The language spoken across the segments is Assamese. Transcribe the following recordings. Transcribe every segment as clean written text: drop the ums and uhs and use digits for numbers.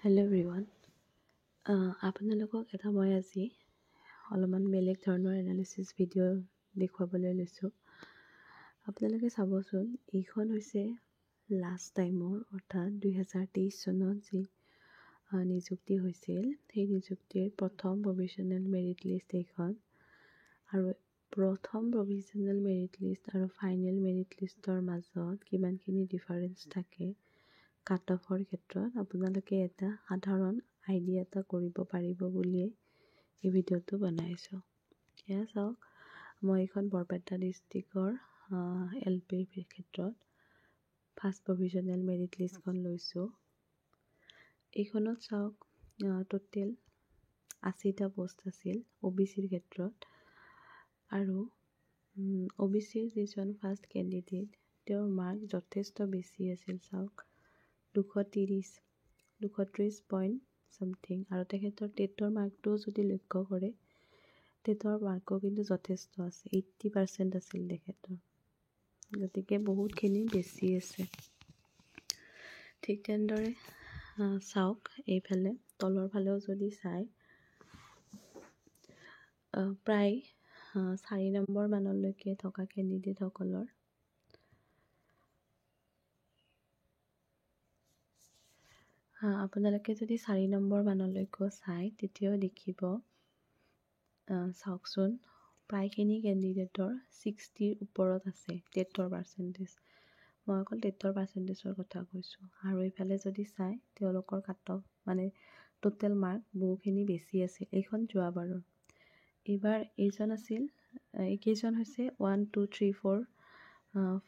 Hello' everyone. আপোনালোকক মই আজি অলপমান বেলেগ ধৰণৰ এনালিচিছ ভিডিঅ' দেখুৱাবলৈ লৈছোঁ। আপোনালোকে চাবচোন, এইখন হৈছে লাষ্ট টাইমৰ অৰ্থাৎ 2023 চনত যি নিযুক্তি হৈছিল, সেই নিযুক্তিৰ প্ৰথম প্ৰভিজনেল মেৰিট লিষ্ট এইখন। আৰু প্ৰথম প্ৰভিজনেল মেৰিট লিষ্ট আৰু ফাইনেল মেৰিট লিষ্টৰ মাজত কিমানখিনি ডিফাৰেঞ্চ থাকে কাট অফৰ ক্ষেত্ৰত আপোনালোকে এটা সাধাৰণ আইডিয়া এটা কৰিব পাৰিব বুলিয়ে এই ভিডিঅ'টো বনাইছোঁ। এয়া চাওক, মই এইখন বৰপেটা ডিষ্ট্ৰিক্টৰ LPৰ ক্ষেত্ৰত ফাৰ্ষ্ট প্ৰভিজনেল মেৰিট লিষ্টখন লৈছোঁ। এইখনত চাওক, টোটেল 80টা পোষ্ট আছিল OBCৰ ক্ষেত্ৰত। আৰু OBCৰ যিজন ফাৰ্ষ্ট কেণ্ডিডেট, তেওঁৰ মাৰ্ক যথেষ্ট বেছি আছিল। চাওক, 230 পইণ্ট ছামথিং। আৰু তেখেতৰ টেটৰ মাৰ্কটোও যদি লক্ষ্য কৰে, টেটৰ মাৰ্কো কিন্তু যথেষ্ট আছে, 80% আছিল তেখেতৰ। গতিকে বহুতখিনি বেছি আছে। ঠিক তেনেদৰে চাওক, এইফালে তলৰ ফালেও যদি চাই, প্ৰায় 4 নম্বৰ মানলৈকে থকা কেণ্ডিডেটসকলৰ আপোনালোকে যদি 4 নম্বৰ মানলৈকেও চাই, তেতিয়াও দেখিব, চাওকচোন, প্ৰায়খিনি কেণ্ডিডেটৰ 60ৰ ওপৰত আছে টেটৰ পাৰ্চেণ্টেজ। মই অকল টেটৰ পাৰ্চেণ্টেজৰ কথা কৈছোঁ। আৰু এইফালে যদি চাই, তেওঁলোকৰ কাট অফ মানে টোটেল মাৰ্ক বহুখিনি বেছি আছিল এইখন যোৱাবাৰৰ। এইবাৰ এইজন আছিল, এইকেইজন হৈছে 1 2 3 4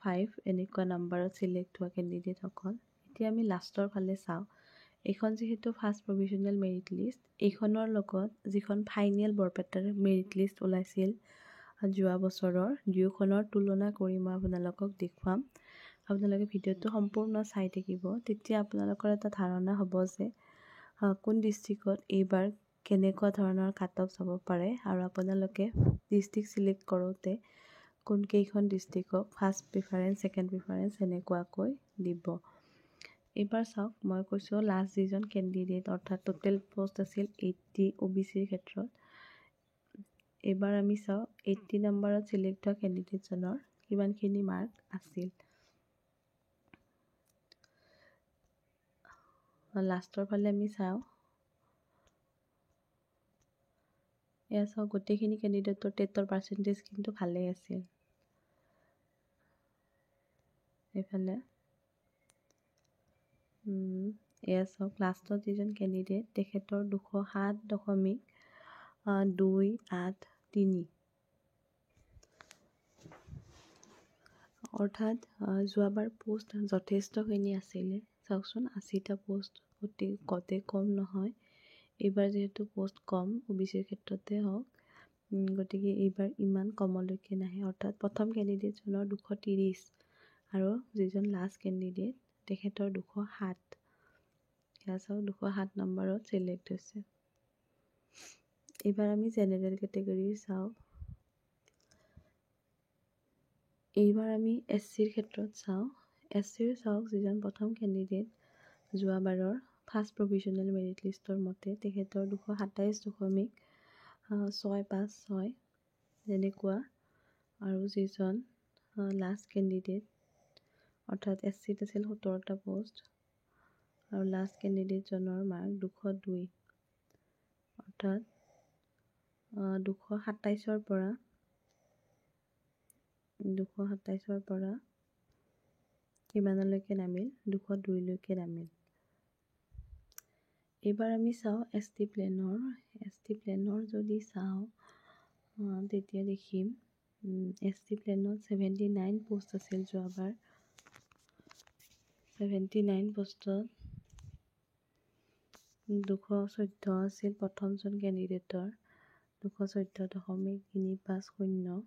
5 এনেকুৱা নাম্বাৰত চিলেক্ট হোৱা কেণ্ডিডেটসকল। এতিয়া আমি লাষ্টৰ ফালে চাওঁ। এইখন যিহেতু ফাৰ্ষ্ট প্ৰভিজনেল মেৰিট লিষ্ট, এইখনৰ লগত যিখন ফাইনেল বৰপেটাৰ মেৰিট লিষ্ট ওলাইছিল যোৱা বছৰৰ, দুয়োখনৰ তুলনা কৰি মই আপোনালোকক দেখুৱাম। আপোনালোকে ভিডিঅ'টো সম্পূৰ্ণ চাই থাকিব, তেতিয়া আপোনালোকৰ এটা ধাৰণা হ'ব যে কোন ডিষ্ট্ৰিক্টত এইবাৰ কেনেকুৱা ধৰণৰ কাট অফ যাব পাৰে, আৰু আপোনালোকে ডিষ্ট্ৰিক্ট চিলেক্ট কৰোঁতে কোনকেইখন ডিষ্ট্ৰিক্টক ফাৰ্ষ্ট প্ৰিফাৰেঞ্চ, ছেকেণ্ড প্ৰিফাৰেঞ্চ এনেকুৱাকৈ দিব। এইবাৰ চাওক, মই কৈছোঁ লাষ্ট যিজন কেণ্ডিডেট, অৰ্থাৎ টোটেল পোষ্ট আছিল 80 OBCৰ ক্ষেত্ৰত। এইবাৰ আমি চাওঁ 80 নম্বৰত চিলেক্ট হোৱা কেণ্ডিডেটজনৰ কিমানখিনি মাৰ্ক আছিল। লাষ্টৰ ফালে আমি চাওঁ, এয়া চাওক, গোটেইখিনি কেণ্ডিডেটৰ টেটৰ পাৰ্চেণ্টেজ কিন্তু ভালেই আছিল। এইফালে এয়া চাওক, লাষ্টত যিজন কেণ্ডিডেট, তেখেতৰ 207.283, অৰ্থাৎ যোৱাবাৰ পোষ্ট যথেষ্টখিনি আছিলে। চাওকচোন, 80টা পোষ্ট অতি কম নহয়। এইবাৰ যিহেতু পোষ্ট কম, OBCৰ ক্ষেত্ৰতে হওক, গতিকে এইবাৰ ইমান কমলৈকে নাহে। অৰ্থাৎ প্ৰথম কেণ্ডিডেটজনৰ 230 আৰু যিজন লাষ্ট কেণ্ডিডেট, তেখেতৰ 207। এয়া চাওক, 207 নম্বৰত চিলেক্ট হৈছে। এইবাৰ আমি জেনেৰেল কেটেগৰী চাওঁ। এইবাৰ আমি SCৰ ক্ষেত্ৰত চাওঁ। SCৰ চাওক, যিজন প্ৰথম কেণ্ডিডেট যোৱাবাৰৰ ফাৰ্ষ্ট প্ৰভিজনেল মেৰিট লিষ্টৰ মতে, তেখেতৰ 227.656 যেনেকুৱা। আৰু যিজন লাষ্ট কেণ্ডিডেট, অৰ্থাৎ SCত আছিল 17টা পোষ্ট, আৰু লাষ্ট কেণ্ডিডেটজনৰ মাৰ্ক 202, অৰ্থাৎ 227ৰ পৰা কিমানলৈকে নামিল, 202লৈকে নামিল। এইবাৰ আমি চাওঁ ST প্লেনৰ যদি চাওঁ, তেতিয়া দেখিম ST প্লেনত 79 পোষ্ট আছিল যোৱাবাৰ। 79 পোষ্টত 214 আছিল প্ৰথমজন কেণ্ডিডেটৰ, 214.350।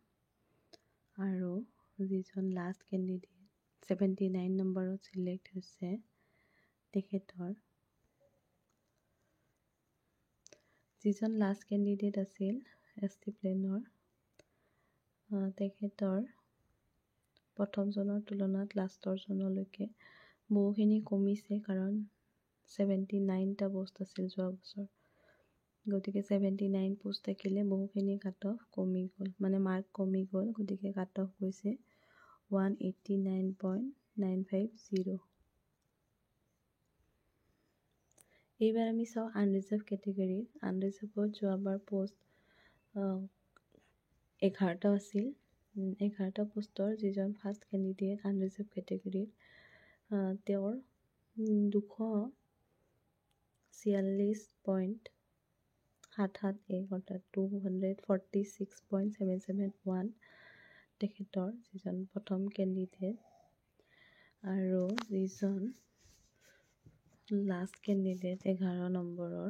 আৰু যিজন লাষ্ট কেণ্ডিডেট 79 নম্বৰত চিলেক্ট হৈছে, তেখেতৰ যিজন লাষ্ট কেণ্ডিডেট আছিল ST প্লেনৰ, তেখেতৰ প্ৰথমজনৰ তুলনাত লাষ্টৰজনলৈকে বহুখিনি কমিছে, কাৰণ 79টা পোষ্ট আছিল যোৱা বছৰ। গতিকে 79 পোষ্ট থাকিলে বহুখিনি কাট অফ কমি গ'ল, মানে মাৰ্ক কমি গ'ল। গতিকে কাট অফ গৈছে 189.950। এইবাৰ আমি চাওঁ আনৰিজাৰ্ভ কেটেগৰী। আনৰিজাৰ্ভত যোৱাবাৰ পোষ্ট 11টা আছিল। 11টা পোষ্টৰ যিজন ফাৰ্ষ্ট কেণ্ডিডেট আনৰিজাৰ্ভ কেটেগৰীত, তেওঁৰ 246.771 অৰ্থাৎ 246.771 তেখেতৰ যিজন প্ৰথম কেণ্ডিডেট। আৰু যিজন লাষ্ট কেণ্ডিডেট 11 নম্বৰৰ,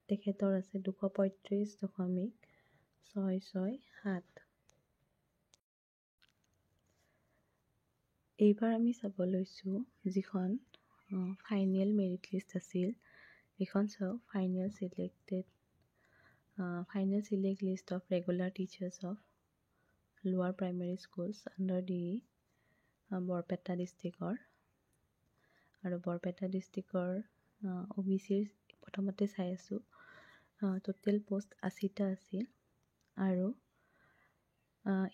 তেখেতৰ আছে 235.667। এইবাৰ আমি চাব লৈছোঁ যিখন ফাইনেল মেৰিট লিষ্ট আছিল, এইখন চাওক। Final select list of regular teachers of lower primary schools under the Barpeta ডিষ্ট্ৰিক্টৰ। আৰু বৰপেটা ডিষ্ট্ৰিক্টৰ OBCৰ প্ৰথমতে চাই আছোঁ, টোটেল পোষ্ট 80টা আছিল। আৰু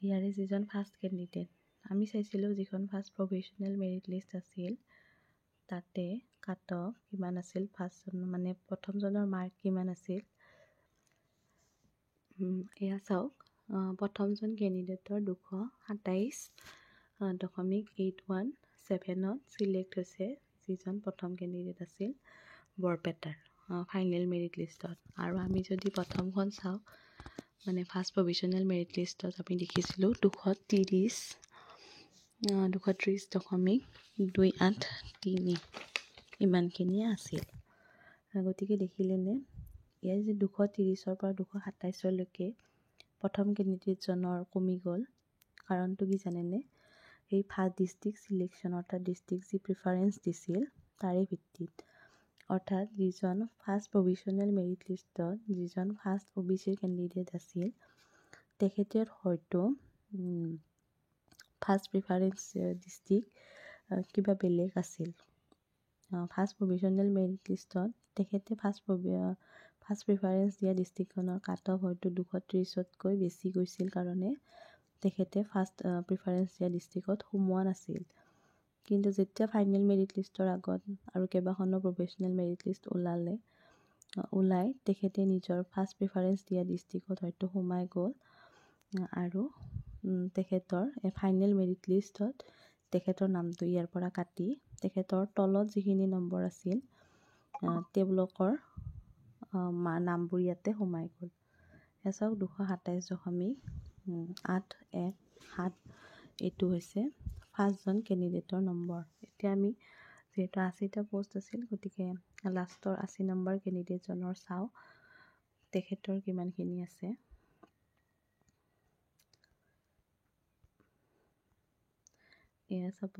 ইয়াৰে যিজন ফাৰ্ষ্ট কেণ্ডিডেট আমি চাইছিলোঁ, যিখন ফাৰ্ষ্ট প্ৰভিশ্যনেল মেৰিট লিষ্ট আছিল, তাতে কাট অফ কিমান আছিল, মানে প্ৰথমজনৰ মাৰ্ক কিমান আছিল। এয়া চাওক, প্ৰথমজন কেণ্ডিডেটৰ 227.817ত চিলেক্ট হৈছে, যিজন প্ৰথম কেণ্ডিডেট আছিল বৰপেটাৰ ফাইনেল মেৰিট লিষ্টত। আৰু আমি যদি প্ৰথমখন চাওঁ, মানে ফাৰ্ষ্ট প্ৰভিশ্যনেল মেৰিট লিষ্টত আমি দেখিছিলোঁ 230.283 ইমানখিনিয়ে আছিল। গতিকে দেখিলেনে, ইয়াৰ যে 230ৰ পৰা 227লৈকে প্ৰথম কেণ্ডিডেটজনৰ কমি গ'ল। কাৰণটো কি জানেনে? এই ফাৰ্ষ্ট ডিষ্ট্ৰিক্ট চিলেকশ্যন, অৰ্থাৎ ডিষ্ট্ৰিক্ট যি প্ৰিফাৰেঞ্চ দিছিল তাৰে ভিত্তিত। অৰ্থাৎ যিজন ফাৰ্ষ্ট প্ৰভিশ্যনেল মেৰিট লিষ্টত যিজন ফাৰ্ষ্ট OBCৰ কেণ্ডিডেট আছিল, তেখেতে হয়তো ফাৰ্ষ্ট প্ৰিফাৰেঞ্চ ডিষ্ট্ৰিক্ট কিবা বেলেগ আছিল। ফাৰ্ষ্ট প্ৰভিশ্যনেল মেৰিট লিষ্টত তেখেতে ফাৰ্ষ্ট প্ৰিফাৰেঞ্চ দিয়া ডিষ্ট্ৰিক্টখনৰ কাট অফ হয়তো 230তকৈ বেছি গৈছিল কাৰণে তেখেতে ফাৰ্ষ্ট প্ৰিফাৰেঞ্চ দিয়া ডিষ্ট্ৰিক্টত সোমোৱা নাছিল। কিন্তু যেতিয়া ফাইনেল মেৰিট লিষ্টৰ আগত আৰু কেইবাখনো প্ৰফেশ্যনেল মেৰিট লিষ্ট ওলাই তেখেতে নিজৰ ফাৰ্ষ্ট প্ৰিফাৰেঞ্চ দিয়া ডিষ্ট্ৰিক্টত হয়তো সোমাই গ'ল। আৰু তেখেতৰ ফাইনেল মেৰিট লিষ্টত তেখেতৰ নামটো ইয়াৰ পৰা কাটি তেখেতৰ তলত যিখিনি নম্বৰ আছিল, তেওঁলোকৰ নামবোৰ ইয়াতে সোমাই গ'ল। চাওক, 227.817 এইটো হৈছে ফাৰ্ষ্টজন কেণ্ডিডেটৰ নম্বৰ। এতিয়া আমি যিহেতু 80টা পোষ্ট আছিল, গতিকে লাষ্টৰ 80 নম্বৰ কেণ্ডিডেটজনৰ চাওঁ তেখেতৰ কিমানখিনি আছে। এয়া চাব,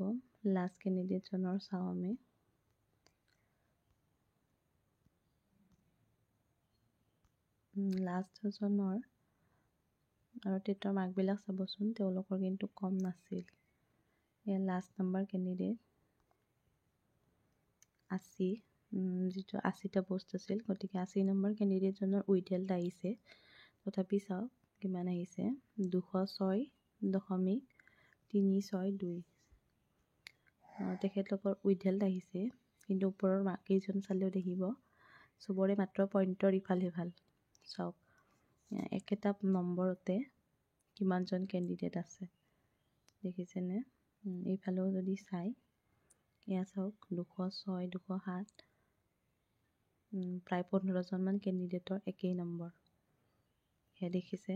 লাষ্ট কেণ্ডিডেটজনৰ চাওঁ আমি। লাষ্টজনৰ আৰু তেখেতৰ মাৰ্কবিলাক চাবচোন, তেওঁলোকৰ কিন্তু কম নাছিল। এয়া লাষ্ট নম্বৰ কেণ্ডিডেট 80, যিটো 80টা পোষ্ট আছিল। গতিকে 80 নম্বৰ কেণ্ডিডেটজনৰ উইথহেল্ড আহিছে, তথাপি চাওক কিমান আহিছে, 206.362। তেখেতলোকৰ উইথহেল্ড আহিছে, কিন্তু ওপৰৰ কেইজন চালেও দেখিব চবৰে মাত্ৰ পইণ্টৰ ইফাল সিফাল। চাওক, একেটা নম্বৰতে কিমানজন কেণ্ডিডেট আছে দেখিছেনে? এইফালেও যদি চাই, এয়া চাওক, 206, 207, প্ৰায় 15জনমান কেণ্ডিডেটৰ একেই নম্বৰ। সেয়া দেখিছে?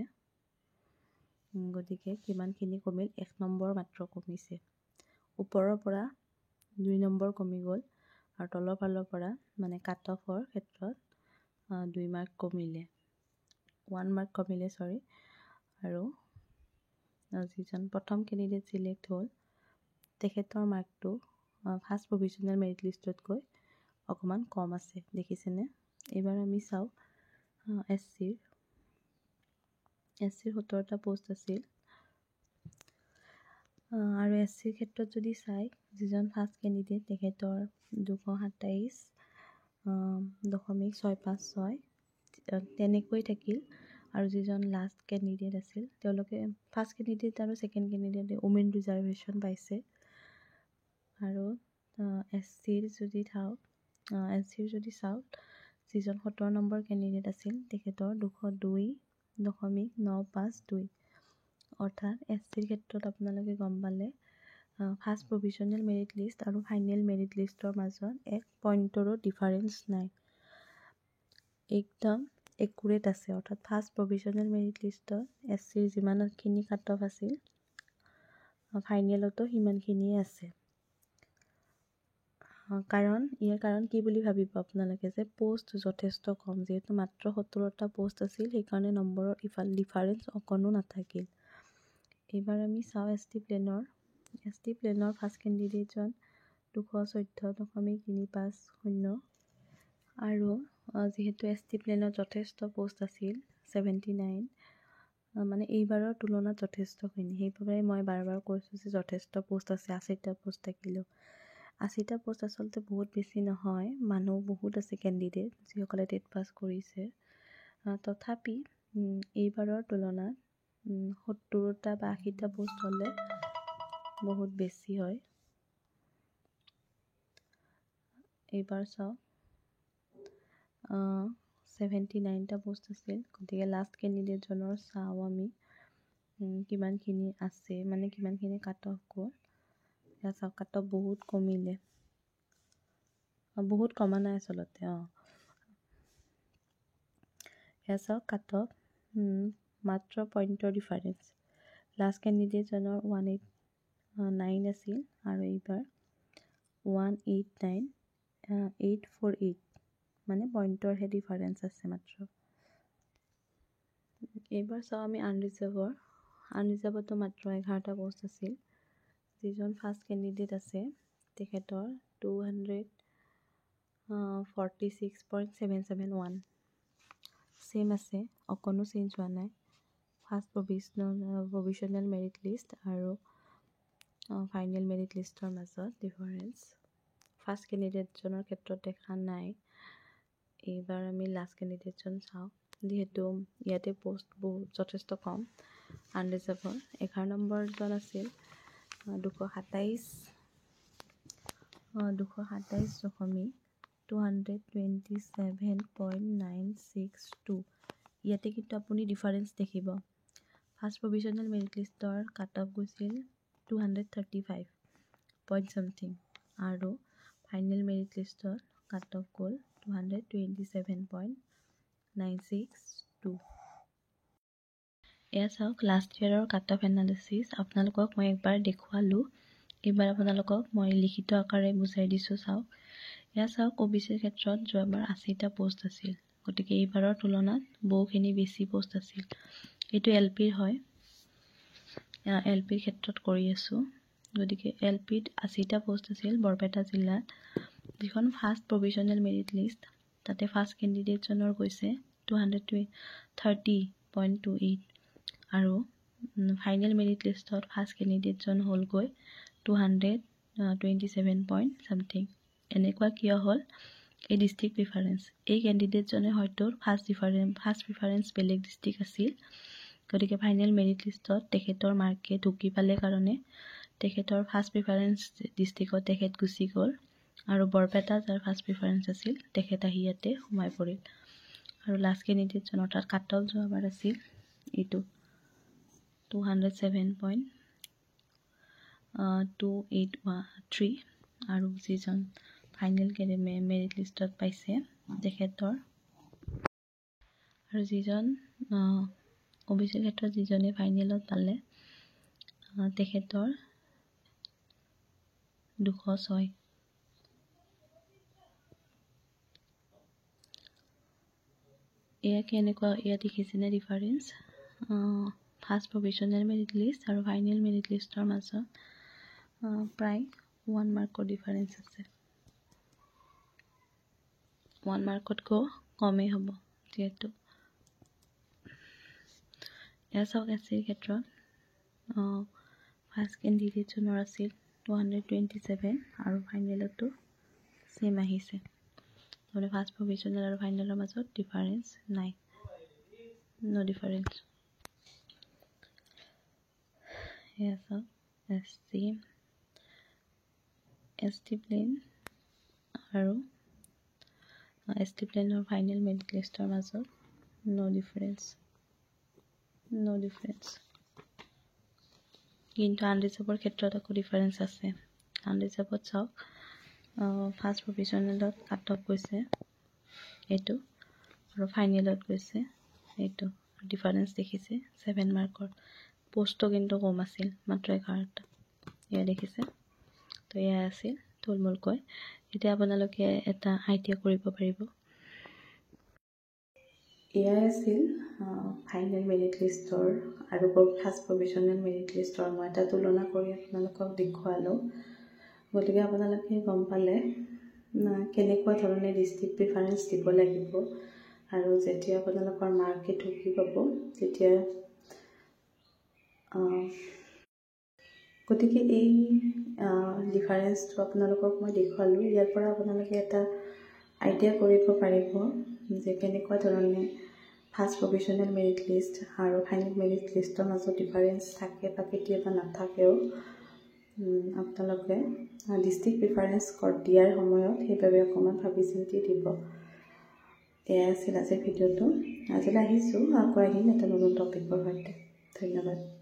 গতিকে কিমানখিনি কমিল, 1 নম্বৰ মাত্ৰ কমিছে। ওপৰৰ পৰা 2 নম্বৰ কমি গ'ল, আৰু তলৰ ফালৰ পৰা মানে কাট অফৰ ক্ষেত্ৰত 2 মাৰ্ক কমিলে, 1 মাৰ্ক কমিলে, আৰু যিজন প্ৰথম কেণ্ডিডেট চিলেক্ট হ'ল, তেখেতৰ মাৰ্কটো ফাৰ্ষ্ট প্ৰভিশ্যনেল মেৰিট লিষ্টতকৈ অকণমান কম আছে, দেখিছেনে? এইবাৰ আমি চাওঁ SCৰ 17টা পোষ্ট আছিল। আৰু SCৰ ক্ষেত্ৰত যদি চাই, যিজন ফাৰ্ষ্ট কেণ্ডিডেট তেখেতৰ 227.656 তেনেকৈ থাকিল। আৰু যিজন লাষ্ট কেণ্ডিডেট আছিল তেওঁলোকে ফাৰ্ষ্ট কেণ্ডিডেট আৰু ছেকেণ্ড কেণ্ডিডেটে ওমেন ৰিজাৰ্ভেশ্যন পাইছে। আৰু SCৰ যদি চাওঁ যিজন 17 নম্বৰ কেণ্ডিডেট আছিল তেখেতৰ 202.952। অৰ্থাৎ SCৰ ক্ষেত্ৰত আপোনালোকে গম পালে ফাৰ্ষ্ট প্ৰভিজনেল মেৰিট লিষ্ট আৰু ফাইনেল মেৰিট লিষ্টৰ মাজত 1 পইণ্টৰো ডিফাৰেঞ্চ নাই, একদম একুৰেট আছে। অৰ্থাৎ ফাৰ্ষ্ট প্ৰভিজনেল মেৰিট লিষ্টত SCৰ যিমানখিনি কাট অফ আছিল ফাইনেলতো সিমানখিনিয়ে আছে। ইয়াৰ কাৰণ কি বুলি ভাবিব আপোনালোকে যে পোষ্ট যথেষ্ট কম, যিহেতু মাত্ৰ 17টা পোষ্ট আছিল সেইকাৰণে নম্বৰৰ ডিফাৰেঞ্চ অকণো নাথাকিল। এইবাৰ আমি চাওঁ ST প্লেনৰ ফাৰ্ষ্ট কেণ্ডিডেটজন 214.350 আৰু যিহেতু ST প্লেনত যথেষ্ট পোষ্ট আছিল 79, মানে এইবাৰৰ তুলনাত যথেষ্টখিনি, সেইবাবে মই বাৰ কৈছোঁ যে যথেষ্ট পোষ্ট আছে। 80টা পোষ্ট থাকিলেও 80টা পোষ্ট আচলতে বহুত বেছি নহয়, মানুহ বহুত আছে কেণ্ডিডেট যিসকলে টেট পাছ কৰিছে। তথাপি এইবাৰৰ তুলনাত 70টা বা 80টা পোষ্ট হ'লে বহুত বেছি হয়। এইবাৰ চাওক 79টা পোষ্ট আছিল, গতিকে লাষ্ট কেণ্ডিডেটজনৰ চাওঁ আমি কিমানখিনি আছে, মানে কিমানখিনি কাট অফ গ'ল। ইয়াত চাওক কাট অফ বহুত কমিলে, বহুত কমা নাই আচলতে। ইয়াত চাওক কাট অফ মাত্ৰ পইণ্টৰ ডিফাৰেঞ্চ। লাষ্ট কেণ্ডিডেটজনৰ 189 আছিল আৰু এইবাৰ 189.848, মানে পইণ্টৰহে ডিফাৰেঞ্চ আছে মাত্ৰ। এইবাৰ চাওঁ আমি আনৰিজাৰ্ভতো মাত্ৰ 11টা পোষ্ট আছিল। যিজন ফাৰ্ষ্ট কেণ্ডিডেট আছে তেখেতৰ 246.771 ছেম আছে, অকণো চেঞ্জ হোৱা নাই। ফাৰ্ষ্ট প্ৰভিজনেল মেৰিট লিষ্ট আৰু ফাইনেল মেৰিট লিষ্টৰ মাজত ডিফাৰেঞ্চ ফাৰ্ষ্ট কেণ্ডিডেটজনৰ ক্ষেত্ৰত দেখা নাই। এইবাৰ আমি লাষ্ট কেণ্ডিডেটজন চাওঁ, যিহেতু ইয়াতে পোষ্ট বহুত যথেষ্ট কম। আনৰিজাৰ্ভৰ 11 নম্বৰজন আছিল 227.962। ইয়াতে কিন্তু আপুনি ডিফাৰেঞ্চ দেখিব। ফাৰ্ষ্ট প্ৰভিজনেল মেৰিট লিষ্টৰ কাট অফ গৈছিল 235 পইণ্ট চামথিং আৰু ফাইনেল মেৰিট লিষ্টত কাট অফ গ'ল 227.962। এয়া চাওক লাষ্ট ইয়াৰৰ কাট অফ এনালিচিছ। আপোনালোকক মই একবাৰ দেখুৱালোঁ, এইবাৰ আপোনালোকক মই লিখিত আকাৰে বুজাই দিছোঁ। চাওক এয়া চাওক OBCৰ ক্ষেত্ৰত যোৱাবাৰ 80টা পোষ্ট আছিল, গতিকে এইবাৰৰ তুলনাত বহুখিনি বেছি পোষ্ট আছিল। এইটো LPৰ হয়, LPৰ ক্ষেত্ৰত কৰি আছোঁ। গতিকে LPত 80টা পোষ্ট আছিল বৰপেটা জিলাত। যিখন ফাৰ্ষ্ট প্ৰভিজনেল মেৰিট লিষ্ট তাতে ফাৰ্ষ্ট কেণ্ডিডেটজনৰ গৈছে 230.28 আৰু ফাইনেল মেৰিট লিষ্টত ফাৰ্ষ্ট কেণ্ডিডেটজন হ'লগৈ 227 পইণ্ট চামথিং। এনেকুৱা কিয় হ'ল? এই ডিষ্ট্ৰিক্ট প্ৰিফাৰেঞ্চ, এই কেণ্ডিডেটজনে হয়তো ফাৰ্ষ্ট প্ৰিফাৰেঞ্চ বেলেগ ডিষ্ট্ৰিক্ট আছিল, গতিকে ফাইনেল মেৰিট লিষ্টত তেখেতৰ মাৰ্কে ঢুকি পালে কাৰণে তেখেতৰ ফাৰ্ষ্ট প্ৰিফাৰেঞ্চ ডিষ্ট্ৰিক্টত তেখেত গুচি গ'ল আৰু বৰপেটা যাৰ ফাৰ্ষ্ট প্ৰিফাৰেঞ্চ আছিল তেখেত আহি ইয়াতে সোমাই পৰিল। আৰু লাষ্ট কেণ্ডিডেটজনৰ তাত কাট অফ যোৱাবাৰ আছিল এইটো 207.283 আৰু যিজন ফাইনেল মেৰিট লিষ্টত পাইছে তেখেতৰ, আৰু যিজন OBCৰ ক্ষেত্ৰত যিজনে ফাইনেলত পালে তেখেতৰ 206। এয়া কেনেকুৱা, এয়া দেখিছেনে difference? First provisional merit list আৰু ফাইনেল মেৰিট লিষ্টৰ মাজত প্ৰায় 1 মাৰ্কৰ ডিফাৰেঞ্চ আছে। 1 মাৰ্কতকৈ কমেই হ'ব যিহেতু। এয়া চাওক SCৰ ক্ষেত্ৰত ফাৰ্ষ্ট কেণ্ডিডেটজনৰ আছিল 227 আৰু ফাইনেলতো সেম আহিছে মানে ফাৰ্ষ্ট প্ৰভিজনেল আৰু ফাইনেলৰ মাজত ডিফাৰেন্স নাই নো ডিফাৰেন্স yes ST প্লেন আৰু ST প্লেনৰ ফাইনেল মেৰিট লিষ্টৰ মাজত নো ডিফাৰেন্স কিন্তু আনৰিজাৰ্ভৰ ক্ষেত্ৰত আকৌ ডিফাৰেন্স আছে আনৰিজাৰ্ভত চাওক ফাৰ্ষ্ট প্ৰভিজনেলত কাট অফ গৈছে এইটো আৰু ফাইনেলত গৈছে এইটো ডিফাৰেন্স দেখিছে 7 মাৰ্কৰ পোষ্টটো কিন্তু কম আছিল মাত্ৰ 11টা এয়া দেখিছে তো এয়া আছিল থুলমূলকৈ এতিয়া আপোনালোকে এটা আইডিয়া কৰিব পাৰিব এয়া আছিল ফাইনেল মেৰিট লিষ্টৰ আৰু ফাৰ্ষ্ট প্ৰভিজনেল মেৰিট লিষ্টৰ মই এটা তুলনা কৰি আপোনালোকক দেখুৱালোঁ গতিকে আপোনালোকে গম পালে কেনেকুৱা ধৰণে ডিষ্ট্ৰিক্ট প্ৰিফাৰেন্স দিব লাগিব আৰু যেতিয়া আপোনালোকৰ মাৰ্কে ঢুকি পাব তেতিয়া গতিকে এই ডিফাৰেন্সটো আপোনালোকক মই দেখুৱালোঁ ইয়াৰ পৰা আপোনালোকে এটা আইডিয়া কৰিব পাৰিব যে কেনেকুৱা ধৰণে ফাৰ্ষ্ট প্ৰভিজনেল মেৰিট লিষ্ট আৰু ফাইনেল মেৰিট লিষ্টৰ মাজত ডিফাৰেন্স থাকে বা কেতিয়াবা নাথাকেও আপোনালোকে ডিষ্ট্ৰিক্ট প্ৰিফাৰেন্স দিয়াৰ সময়ত সেইবাবে অকণমান ভাবি চিন্তি দিব এয়া আছিল আজিৰ ভিডিঅ'টো আজিলৈ আহিছোঁ আকৌ আহিম এটা নতুন টপিকৰ সৈতে ধন্যবাদ